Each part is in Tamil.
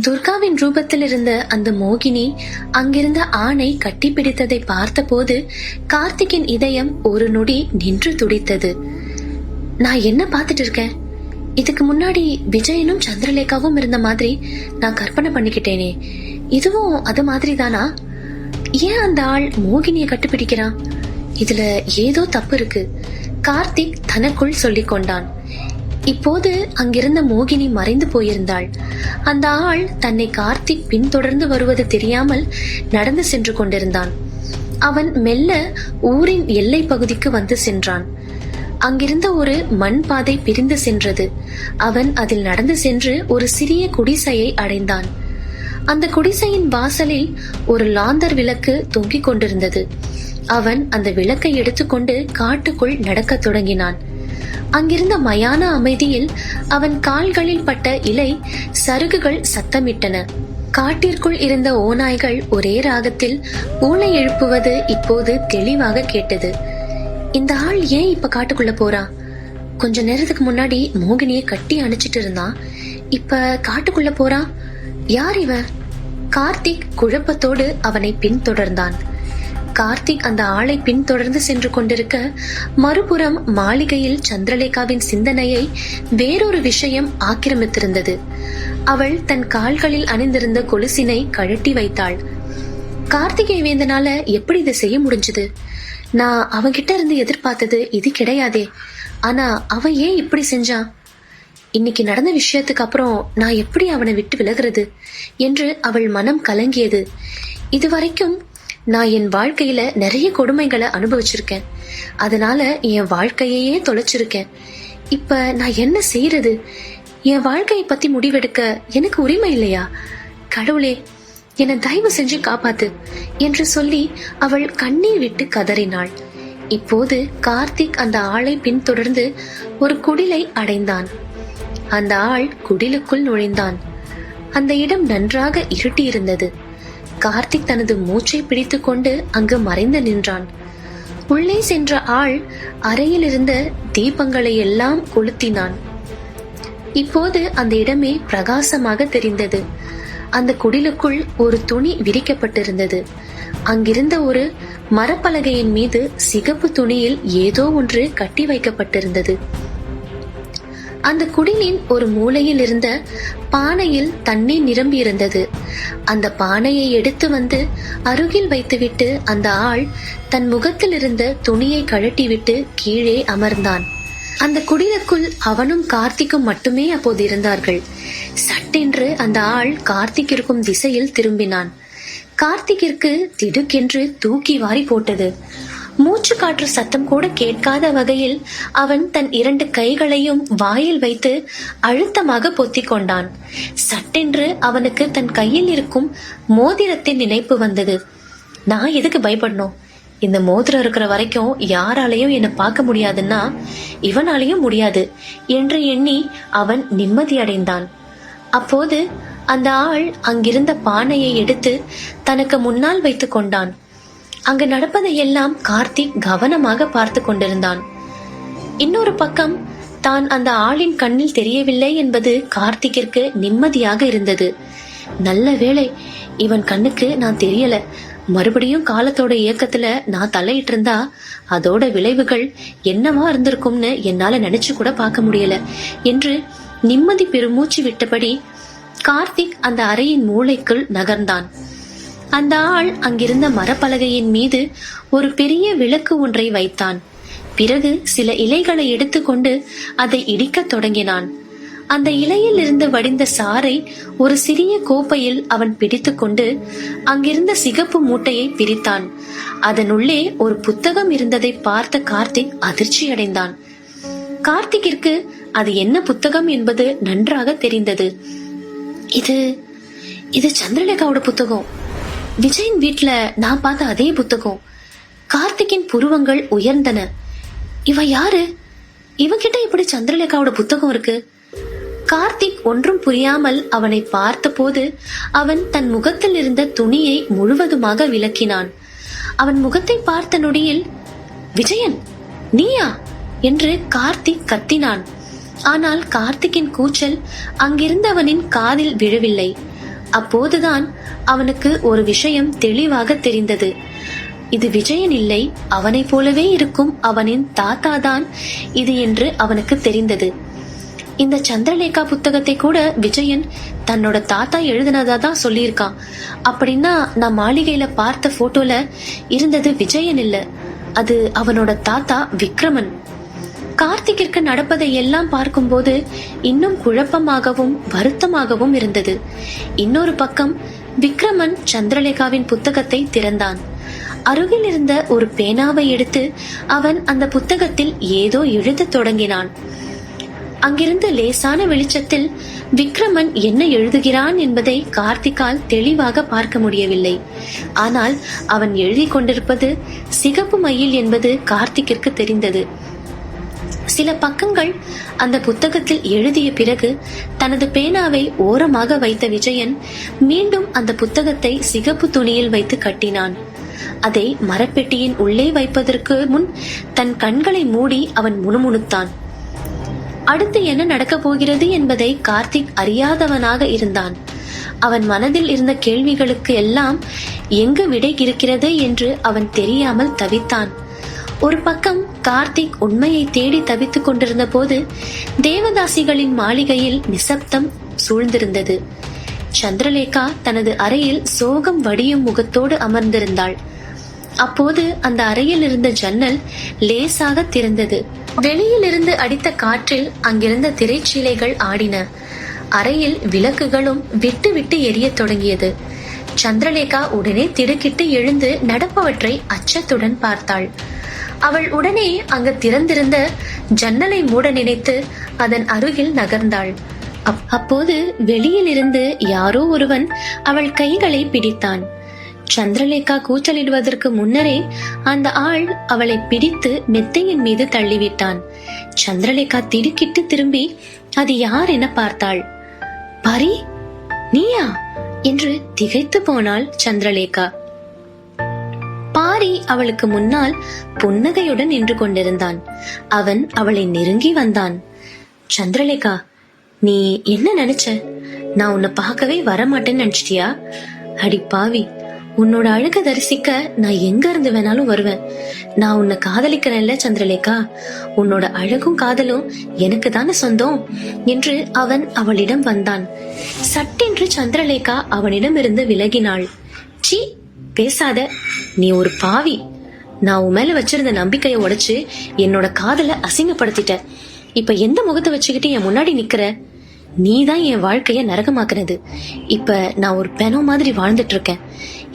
துர்காவின் ரூபத்தில் இருந்த அந்த மோகினி அங்கிருந்த ஆணை கட்டிப்பிடித்ததை பார்த்தபோது கார்த்திக்கின் இதயம் ஒரு நொடி நின்று துடித்தது. நான் என்ன பார்த்துட்டு இருக்கேன்? இதுக்கு முன்னாடி விஜயனும் சந்திரலேகாவும் இருந்த மாதிரி நான் கற்பனை பண்ணிக்கிட்டேனே, இதுவும் அது மாதிரி தானா? ஏன் அந்த ஆள் மோகினியை கட்டுப்பிடிக்கிறான்? இதுல ஏதோ தப்பு இருக்கு, கார்த்திக் தனக்குள் சொல்லிக் கொண்டான். இப்போது அங்கிருந்த மோகினி மறைந்து போயிருந்தாள். அந்த ஆள் தன்னை கார்த்திக் பின்தொடர்ந்து வருவது தெரியாமல் நடந்து சென்று கொண்டிருந்தான். அவன் மெல்ல ஊரின் எல்லை பகுதிக்கு வந்து சென்றான். அங்கிருந்த ஒரு மண் பாதை பிரிந்து சென்றது. அவன் அதில் நடந்து சென்று ஒரு சிறிய குடிசையை அடைந்தான். அந்த குடிசையின் வாசலில் ஒரு லாந்தர் விளக்கு தொங்கிக் கொண்டிருந்தது. அவன் அந்த விளக்கை எடுத்துக்கொண்டு காட்டுக்குள் நடக்க தொடங்கினான். அங்கிருந்த மயான அமைதியில் அவன் கால்களில் பட்ட இலை சருகுகள் சத்தமிட்டன. காட்டிற்குள் இருந்த ஓநாய்கள் ஒரே ராகத்தில் ஊளை எழுப்புவது இப்போது தெளிவாக கேட்டது. இந்த ஆள் ஏன் இப்ப காட்டுக்குள்ள போறான்? கொஞ்ச நேரத்துக்கு முன்னாடி மோகினியை கட்டி அணைச்சிட்டு இருந்தான், இப்ப காட்டுக்குள்ள போறான். யார் இவன்? கார்த்திக் குழப்பத்தோடு அவனை பின்தொடர்ந்தான். கார்த்திக் அந்த ஆளை பின்தொடர்ந்து சென்று கொண்டிருக்க, மறுபுறம் மாளிகையில் சந்திரலேகாவின் சிந்தனையை வேறொரு விஷயம் ஆக்கிரமித்திருந்தது. அவள் தன் கால்களில் அணிந்திருந்த கொலுசினை கழட்டி வைத்தாள். கார்த்திகை வேந்தனால எப்படி இதை செய்ய முடிஞ்சது? நான் அவன்கிட்ட இருந்து எதிர்பார்த்தது இது கிடையாதே. ஆனா அவன் ஏன் இப்படி செஞ்சான்? இன்னைக்கு நடந்த விஷயத்துக்கு அப்புறம் நான் எப்படி அவனை விட்டு விலகிறது என்று அவள் மனம் கலங்கியது. இதுவரைக்கும் நான் என் வாழ்க்கையில நிறைய கொடுமைகளை அனுபவிச்சிருக்கேன். அதனால என் வாழ்க்கையே தொலைச்சிருக்கேன். இப்ப நான் என்ன செய்யறது? என் வாழ்க்கையை பத்தி முடிவெடுக்க எனக்கு உரிமை இல்லையா? கடவுளே, என்னை தயவு செஞ்சு காப்பாத்து என்று சொல்லி அவள் கண்ணீர் விட்டு கதறினாள். இப்போது கார்த்திக் அந்த ஆளை பின்தொடர்ந்து ஒரு குடிலை அடைந்தான். அந்த ஆள் குடிலுக்குள் நுழைந்தான். அந்த இடம் நன்றாக இருட்டி இருந்தது. கார்த்திக் தனது மூச்சை பிடித்து கொண்டு அங்கு மறைந்து நின்றான். உள்ளே சென்ற ஆள் அறையில் இருந்த தீபங்களை எல்லாம் கொளுத்தினான். இப்போது அந்த இடமே பிரகாசமாக தெரிந்தது. அந்த குடிலுக்குள் ஒரு துணி விரிக்கப்பட்டிருந்தது. அங்கிருந்த ஒரு மரப்பலகையின் மீது சிகப்பு துணியில் ஏதோ ஒன்று கட்டி வைக்கப்பட்டிருந்தது. அந்த குடிலின் ஒரு மூலையில் இருந்த பானையில் தண்ணீர் நிரம்பி இருந்தது. அந்த பானையை எடுத்து வந்து அருகில் வைத்துவிட்டு அந்த ஆள் தன் முகத்தில் இருந்த துணியை கழட்டிவிட்டு கீழே அமர்ந்தான். அந்த குடிலுக்குள் அவனும் கார்த்திக்கும் மட்டுமே அப்போது இருந்தார்கள். சட்டென்று அந்த ஆள் கார்த்திக் இருக்கும் திசையில் திரும்பினான். கார்த்திக்கிற்கு திடுக்கென்று தூக்கி வாரி போட்டது. மூச்சு காற்று சத்தம் கூட கேட்காத வகையில் அவன் தன் 2 கைகளையும் வாயில் வைத்து அழுத்தமாக பொத்திக் கொண்டான். சட்டென்று அவனுக்கு தன் கையில் இருக்கும் மோதிரத்தின் நினைப்பு வந்தது. நான் எதுக்கு பயப்படணும்? இந்த மோதிரம் இருக்கிற வரைக்கும் யாராலையும் என்னை பார்க்க முடியாதுன்னா இவனாலையும் முடியாது என்று எண்ணி அவன் நிம்மதியடைந்தான். அப்போது அந்த ஆள் அங்கிருந்த பானையை எடுத்து தனக்கு முன்னால் வைத்து கொண்டான். அங்கு நடப்பதையெல்லாம் கார்த்திக் கவனமாக பார்த்து கொண்டிருந்தான். இன்னொரு பக்கம் தான் அந்த ஆளின் கண்ணில் தெரியவில்லை என்பது கார்த்திக்கிற்கு நிம்மதியாக இருந்தது. நல்ல வேளை, இவன் கண்ணுக்கு நான் தெரியல. மறுபடியும் காலத்தோட இயக்கத்துல நான் தலையிட்டு இருந்தா அதோட விளைவுகள் என்னவா இருந்திருக்கும்னு என்னால நினைச்சு கூட பார்க்க முடியல என்று நிம்மதி பெருமூச்சு விட்டபடி கார்த்திக் அந்த அறையின் மூளைக்குள் நகர்ந்தான். அந்த ஆள் அங்கிருந்த மரப்பலகையின் மீது ஒரு பெரிய விளக்கு ஒன்றை வைத்தான். பிறகு சில இலைகளை எடுத்துக்கொண்டு அதை இடிக்க தொடங்கினான். அந்த இலையில் இருந்து வடிந்த சாறை ஒரு சிறிய கோப்பையில் அவன் பிடித்துக்கொண்டு அங்கிருந்த சிகப்பு மூட்டையை பிரித்தான். அதனுள்ளே ஒரு புத்தகம் இருந்ததை பார்த்த கார்த்திக் அதிர்ச்சி அடைந்தான். கார்த்திக்கிற்கு அது என்ன புத்தகம் என்பது நன்றாக தெரிந்தது. இது சந்திரலேகாவோட புத்தகம். விஜயின் வீட்டுல நான் பார்த்த அதே புத்தகம். கார்த்திக்கின் புருவங்கள் உயர்ந்தன. இவ யாரு? இவன்கிட்ட இப்படி சந்திரலேகாவோட புத்தகம் இருக்கு? கார்த்திக் ஒன்றும் புரியாமல் அவனை பார்த்த போது அவன் தன் முகத்தில் இருந்த துணியை முழுவதுமாக விலக்கினான். அவன் முகத்தை பார்த்த நொடியில், விஜயன், நீயா என்று கார்த்திக் கத்தினான். ஆனால் கார்த்திக்கின் கூச்சல் அங்கிருந்தவனின் காதில் விழவில்லை. அப்போதுதான் அவனுக்கு ஒரு விஷயம் தெளிவாக தெரிந்தது. இது விஜயன் இல்லை, அவனை போலவே இருக்கும் அவனின் தாத்தா தான் இது என்று அவனுக்கு தெரிந்தது. இந்த சந்திரலேகா புத்தகத்தை கூட விஜயன் தன்னோட தாத்தா எழுதினதா தான் சொல்லியிருக்கான். அப்படின்னா நான் மாளிகையில பார்த்த போட்டோல இருந்தது விஜயன் இல்ல, அது அவனோட தாத்தா விக்ரமன். கார்த்திக்கிற்கு நடப்பதை எல்லாம் பார்க்கும்போது இன்னும் குழப்பமாகவும் வருத்தமாகவும் இருந்தது. இன்னொரு பக்கம் விக்ரமன் சந்திரலேகாவின் புத்தகத்தை திறந்தான். அருகில் இருந்த ஒரு பேனாவை எடுத்து அவன் அந்த புத்தகத்தில் ஏதோ எழுத தொடங்கினான். அங்கிருந்த லேசான வெளிச்சத்தில் விக்ரமன் என்ன எழுதுகிறான் என்பதை கார்த்திகால் தெளிவாக பார்க்க முடியவில்லை. ஆனால் அவன் எழுதி கொண்டிருப்பது சிகப்பு மயில் என்பது கார்த்திக்கிற்கு தெரிந்தது. சில பக்கங்கள் அந்த புத்தகத்தில் எழுதிய பிறகு தனது பேனாவை ஓரமாக வைத்த விஜயன் மீண்டும் அந்த புத்தகத்தை சிகப்பு துணியில் வைத்து கட்டினான். அதை மரப்பெட்டியின் உள்ளே வைப்பதற்கு முன் தன் கண்களை மூடி அவன் முணுமுணுத்தான். அடுத்து என்ன நடக்கப் போகிறது என்பதை கார்த்திக் அறியாதவனாக இருந்தான். அவன் மனதில் இருந்த கேள்விகளுக்கு எல்லாம் எங்கு விடை இருக்கிறது என்று அவன் தெரியாமல் தவித்தான். ஒரு பக்கம் கார்த்திக் உண்மையை தேடி தவித்துக் கொண்டிருந்த போது தேவதாசிகளின் மாளிகையில் நிசப்தம் சூழ்ந்திருந்தது. சந்திரலேகா தனது அறையில் சோகம் வடியும் முகத்தோடு அமர்ந்திருந்தாள். அப்போது அந்த அறையில் இருந்த ஜன்னல் லேசாக திறந்தது. வெளியில் இருந்து அடித்த காற்றில் அங்கிருந்த திரைச்சீலைகள் ஆடின. அறையில் விளக்குகளும் விட்டு விட்டு எரிய தொடங்கியது. சந்திரலேகா உடனே திடுக்கிட்டு எழுந்து நடப்பவற்றை அச்சத்துடன் பார்த்தாள். அவள் உடனே அங்கு திறந்திருந்த ஜன்னலை மூட நினைத்து அதன் அருகில் நகர்ந்தாள். அப்போது வெளியில் இருந்து யாரோ ஒருவன் அவள் கைகளை பிடித்தான். சந்திரலேகா கூச்சலிடுவதற்கு முன்னரே அந்த ஆள் அவளை பிடித்து மெத்தையின் மீது தள்ளிவிட்டான். சந்திரலேகா திடுக்கிட்டு திரும்பி அது யார் என பார்த்தாள். பரி, நீயா என்று திகைத்து போனாள் சந்திரலேகா. பாரி அவளுக்கு முன்னால் புன்னகையுடன் நின்று கொண்டிருந்தான். அவன் அவளை நெருங்கி வந்தான். சந்திரலேகா, நீ என்ன நினைச்ச? நான் உன்னை பார்க்கவே வரமாட்டேன்னு நினைச்சிட்டியா? அடி பாவி, உன்னோட அழக தரிசிக்க நான் எங்க இருந்து வேணாலும் வருவேன். நான் உன்னை காதலிக்கிறேன்ல சந்திரலேகா, உன்னோட அழகும் காதலும் எனக்கு தானே சொந்தம் என்று அவன் அவளிடம் வந்தான். சட்டென்று சந்திரலேகா அவனிடம் இருந்து விலகினாள். சீ, பேசாத, நீ ஒரு பாவி. நான் உன் மேல வச்சிருந்த நம்பிக்கையை உடைச்சு என்னோட காதலை அசிங்கப்படுத்திட்ட. இப்ப எந்த முகத்தை வச்சுக்கிட்டு என் முன்னாடி நிக்கிற? நீதான் என் வாழ்க்கைய நரகமாக்குறது. இப்ப நான் ஒரு பெணம் மாதிரி வாழ்ந்துட்டு இருக்கேன்.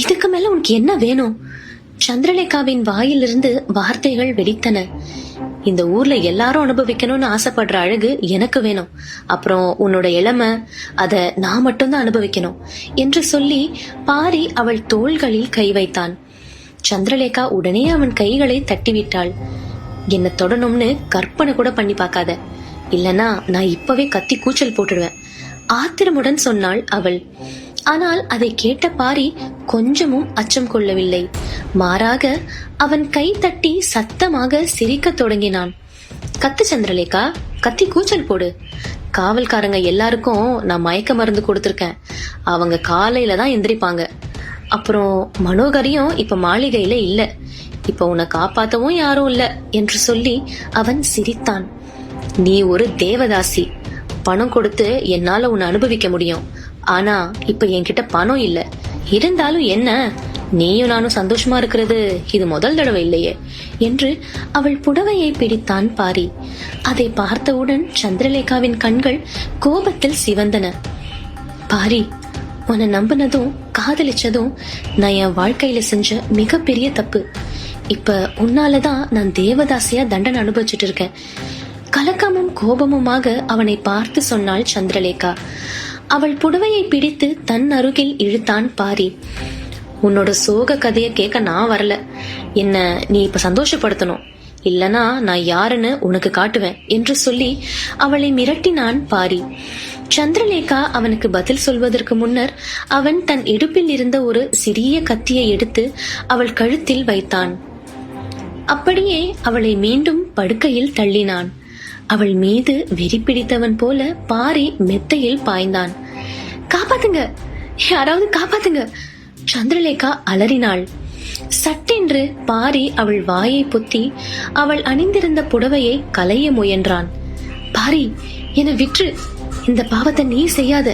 இதுக்கு மேல உனக்கு என்ன வேணும்? சந்திரலேகாவின் வாயிலிருந்து வார்த்தைகள் வெடித்தன. இந்த ஊர்ல எல்லாரும் அனுபவிக்கணும்னு ஆசைப்படுற அழகு எனக்கு வேணும். அப்புறம் உன்னோட இளமை, அத நான் மட்டும்தான் அனுபவிக்கணும் என்று சொல்லி பாரி அவள் தோள்களில் கை வைத்தான். சந்திரலேகா உடனே அவன் கைகளை தட்டிவிட்டாள். என்ன தொடணும்னு கற்பனை கூட பண்ணி பார்க்காத, இல்லனா நான் இப்பவே கத்தி கூச்சல் போட்டுடுவேன், ஆத்திரமுடன் சொன்னாள் அவள். ஆனால் அதை கேட்ட பாரி கொஞ்சமும் அச்சம் கொள்ளவில்லை. மாறாக அவன் கை தட்டி சத்தமாக சிரிக்க தொடங்கினான். கத்து சந்திரலேகா, கத்தி கூச்சல் போடு. காவல்காரங்க எல்லாருக்கும் நான் மயக்க மருந்து கொடுத்திருக்கேன். அவங்க காலையில தான் எந்திரிப்பாங்க. அப்புறம் மனோகரியும் இப்ப மாளிகையில இல்ல. இப்ப உன்னை காப்பாத்தவும் யாரும் இல்ல என்று சொல்லி அவன் சிரித்தான். நீ ஒரு தேவதாசி. பணம் கொடுத்து என்னால உன்னை அனுபவிக்க முடியும். ஆனா இப்ப என்கிட்ட பணம் இல்ல. இருந்தாலும் என்ன, நீயும் நானும் சந்தோஷமா இருக்கிறது இது முதல் தடவை இல்லையே என்று அவள் புடவையை பிடித்தான் பாரி. அதை பார்த்தவுடன் சந்திரலேகாவின் கண்கள் கோபத்தில் சிவந்தன. பாரி, உன்னை நம்பினதும் காதலிச்சதும் நான் என் வாழ்க்கையில செஞ்ச மிகப்பெரிய தப்பு. இப்ப உன்னாலதான் நான் தேவதாசியா தண்டனை அனுபவிச்சுட்டு இருக்கேன். கலக்கமும் கோபமுமாக அவனை பார்த்து சொன்னாள் சந்திரலேகா. அவள் புடவையை பிடித்து தன் அருகில் இழுத்தான் பாரி. உன்னோட சோக கதைய கேட்க நான் வரல. என்ன நீ இப்ப சந்தோஷப்படுத்தணும், இல்லனா நான் யாருன்னு உனக்கு காட்டுவேன் என்று சொல்லி அவளை மிரட்டினான் பாரி. சந்திரலேகா அவனுக்கு பதில் சொல்வதற்கு முன்னர் அவன் தன் இடுப்பில் இருந்த ஒரு சிறிய கத்தியை எடுத்து அவள் கழுத்தில் வைத்தான். அப்படியே அவளை மீண்டும் படுக்கையில் தள்ளினான். அவள் மீது வெறி பிடித்தவன் போல பாரி மெத்தையில் பாய்ந்தான். காப்பாத்துங்க, யாராவது காப்பாத்துங்க! சந்திரலேகா அலறினாள். சட்டென்று பாரி அவள் வாயை பொத்தி அவள் அணிந்திருந்த புடவையை களைய முயன்றான். பாரி, என்னை விற்று, இந்த பாவத்தை நீ செய்யாத.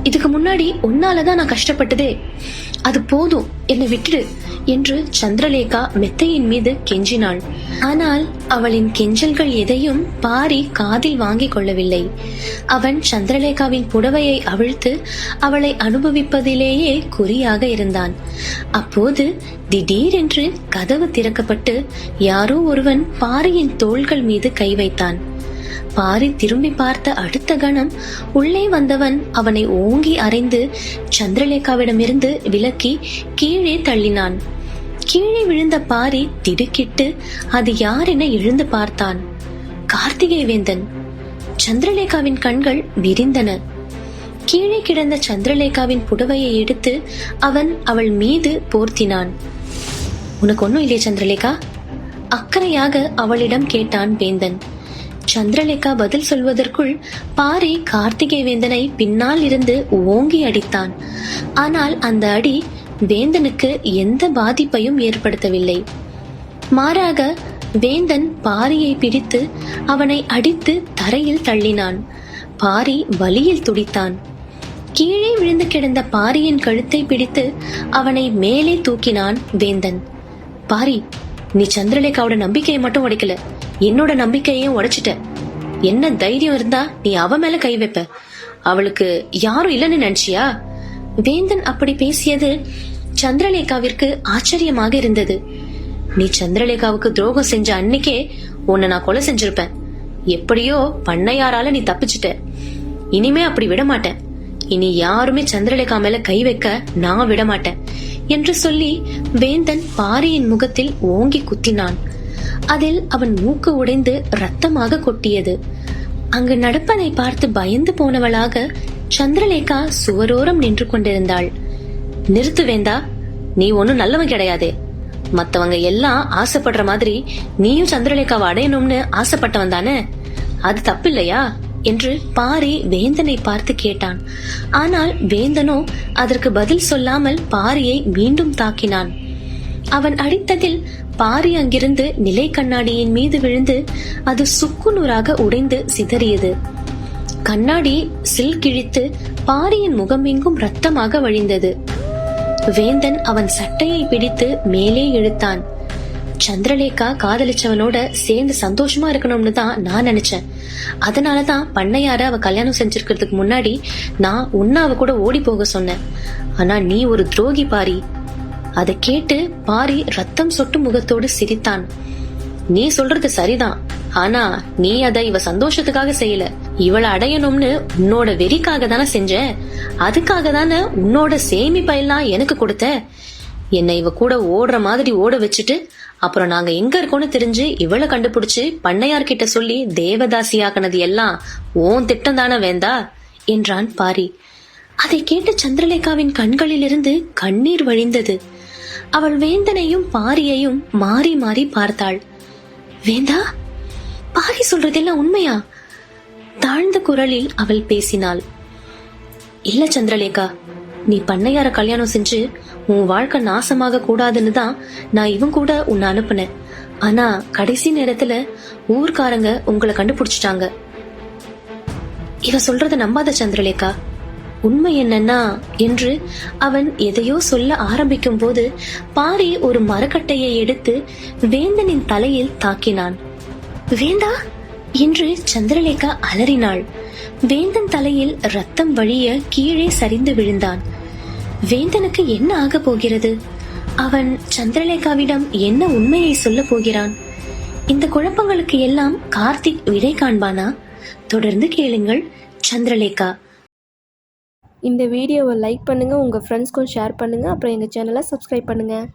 இதுக்கு முன்னாடி உன்னாலதான் நான் கஷ்டப்பட்டதே, அது போதும், என்னை விட்டுடு என்று சந்திரலேகா மெத்தையின் மீது கெஞ்சினாள். ஆனால் அவளின் கெஞ்சல்கள் எதையும் பாரி காதில் வாங்கிக் கொள்ளவில்லை. அவன் சந்திரலேகாவின் புடவையை அவிழ்த்து அவளை அனுபவிப்பதிலேயே குறியாக இருந்தான். அப்போது திடீரென்று கதவு திறக்கப்பட்டு யாரோ ஒருவன் பாரியின் தோள்கள் மீது கை வைத்தான். பாரி திரும்பி பார்த்த அடுத்த கணம் உள்ளே வந்தவன் அவனை ஓங்கி அறைந்து சந்திரலேகாவிடமிருந்து விலக்கி கீழே தள்ளினான். கீழே விழுந்த பாரி திடுக்கிட்டு அது யார் என எழுந்து பார்த்தான். கார்த்திகை வேந்தன். சந்திரலேகாவின் கண்கள் விரிந்தன. கீழே கிடந்த சந்திரலேகாவின் புடவையை எடுத்து அவன் அவள் மீது போர்த்தினான். உனக்கு ஒன்னும் இல்லையே சந்திரலேகா? அக்கறையாக அவளிடம் கேட்டான் வேந்தன். சந்திரலேகா பதில் சொல்வதற்குள் பாரி கார்த்திகை வேந்தனை பின்னால் இருந்து ஓங்கி அடித்தான். ஆனால் அந்த அடி வேந்தனுக்கு எந்த பாதிப்பையும் ஏற்படுத்தவில்லை. மாறாக வேந்தன் பாரியை பிடித்து அவனை அடித்து தரையில் தள்ளினான். பாரி வலியில் துடித்தான். கீழே விழுந்து கிடந்த பாரியின் கழுத்தை பிடித்து அவனை மேலே தூக்கினான் வேந்தன். பாரி, நீ சந்திரலேகாவோட நம்பிக்கையை மட்டும் உடைக்கல, என்னோட நம்பிக்கையையும் உடைச்சிட்ட. என்ன தைரியம் இருந்தா நீ அவ மேல கை வைப்ப? அவளுக்கு யாரும் இல்லைன்னு நினைச்சியா? வேந்தன் அப்படி பேசியது சந்திரலேகாவிற்கு ஆச்சரியமாக இருந்தது. நீ சந்திரலேகாவுக்கு துரோகம் செஞ்ச அன்னைக்கே உன்னை நான் கொலை செஞ்சிருப்பேன். எப்படியோ பண்ணையாரால நீ தப்பிச்சிட்ட. இனிமே அப்படி விட மாட்டேன். இனி யாருமே சந்திரலேகா மேல கை வைக்க நான் விட மாட்டேன் என்று சொல்லி வேந்தன் பாரியின் முகத்தில் ஓங்கி குத்தினான். அதில் அவன் மூக்கு உடைந்து ரத்தமாக கொட்டியது. அங்கு நடப்பதை பார்த்து பயந்து போனவளாக சந்திரலேகா சுவரோரம் நின்று கொண்டிருந்தாள். நிறுத்து வேந்தா, நீ ஒன்னும் நல்லவன் கிடையாதே. மத்தவங்க எல்லாம் ஆசைப்படுற மாதிரி நீயும் சந்திரலேகாவை அடையணும்னு ஆசைப்பட்டவன் தானே? அது தப்பில்லையா என்று பாரி வேந்தனை பார்த்து கேட்டான். ஆனால் வேந்தனோ அதற்கு பதில் சொல்லாமல் பாரியை மீண்டும் தாக்கினான். அவன் அடித்ததில் பாரி அங்கிருந்து நிலை கண்ணாடியின் மீது விழுந்து அது சுக்குநூறாக உடைந்து சிதறியது. கண்ணாடி சில் கிழித்து பாரியின் முகமெங்கும் ரத்தமாக வழிந்தது. வேந்தன் அவன் சட்டையை பிடித்து மேலே இழுத்தான். சந்திரலேகா காதலிச்சவனோட சேர்ந்து சந்தோஷமா இருக்கணும்னு தான் நான் நினைச்சேன். அதனாலதான் பண்ணையார அவ கல்யாணம் செஞ்சிருக்கிறதுக்கு முன்னாடி நான் உன்னாவ கூட ஓடி போக சொன்னேன். ஆனா நீ ஒரு துரோகி பாரி. அதை கேட்டு பாரி ரத்தம் சொட்டு முகத்தோடு சிரித்தான். நீ சொல்றது சரிதான், ஆனா நீ அதை இவ சந்தோஷத்துக்காக செய்யல. இவளை அடையணும்னு உன்னோட வெறிக்காக தானே செஞ்ச. அதுக்காக தானே உன்னோட சேமிப்பெல்லாம் எனக்கு கொடுத்த. என்னை இவ கூட ஓடுற மாதிரி ஓட வச்சுட்டு அப்புறம் நாங்க எங்க இருக்கோன்னு தெரிஞ்சு இவளை கண்டுபிடிச்சு பண்ணையார்கிட்ட சொல்லி தேவதாசியாக்குனது எல்லாம் ஓன் திட்டம் தானே வேந்தா என்றான் பாரி. அதை கேட்டு சந்திரலேகாவின் கண்களிலிருந்து கண்ணீர் வழிந்தது. அவள் வேந்தனையும் பாரியையும் மாறி மாறி பார்த்தாள். வேந்தா, பாரி சொல்றதெல்லாம் உண்மையா? தாழ்ந்த குரலில் அவள் பேசினாள். இல்ல சந்திரலேகா, நீ பண்ணையார கல்யாணம் செஞ்சு உன் வாழ்க்கை நாசமாக கூடாதுன்னு தான் நான் இவன் கூட உன்னை அனுப்புனேன். ஆனா கடைசி நேரத்துல ஊர்க்காரங்க உங்களை கண்டுபிடிச்சிட்டாங்க. இவ சொல்றத நம்பாத சந்திரலேகா. உண்மை என்னன்னா என்று அவன் எதையோ சொல்ல ஆரம்பிக்கும் போது பாரி ஒரு மரக்கட்டையை எடுத்து வேந்தனின் தலையில் தாக்கினான். வேந்தா என்று சந்திரலேகா அலறினாள். வேந்தன் தலையில் ரத்தம் வழிய கீழே சரிந்து விழுந்தான். வேந்தனுக்கு என்ன ஆக போகிறது? அவன் சந்திரலேகாவிடம் என்ன உண்மையை சொல்ல போகிறான்? இந்த குழப்பங்களுக்கு எல்லாம் கார்த்திக் விடை காண்பானா? தொடர்ந்து கேளுங்கள் சந்திரலேகா. இந்த வீடியோவை லைக் பண்ணுங்கள், உங்கள் ஃப்ரெண்ட்ஸ்க்கும் ஷேர் பண்ணுங்கள், அப்புறம் எங்கள் சேனலை சப்ஸ்கிரைப் பண்ணுங்கள்.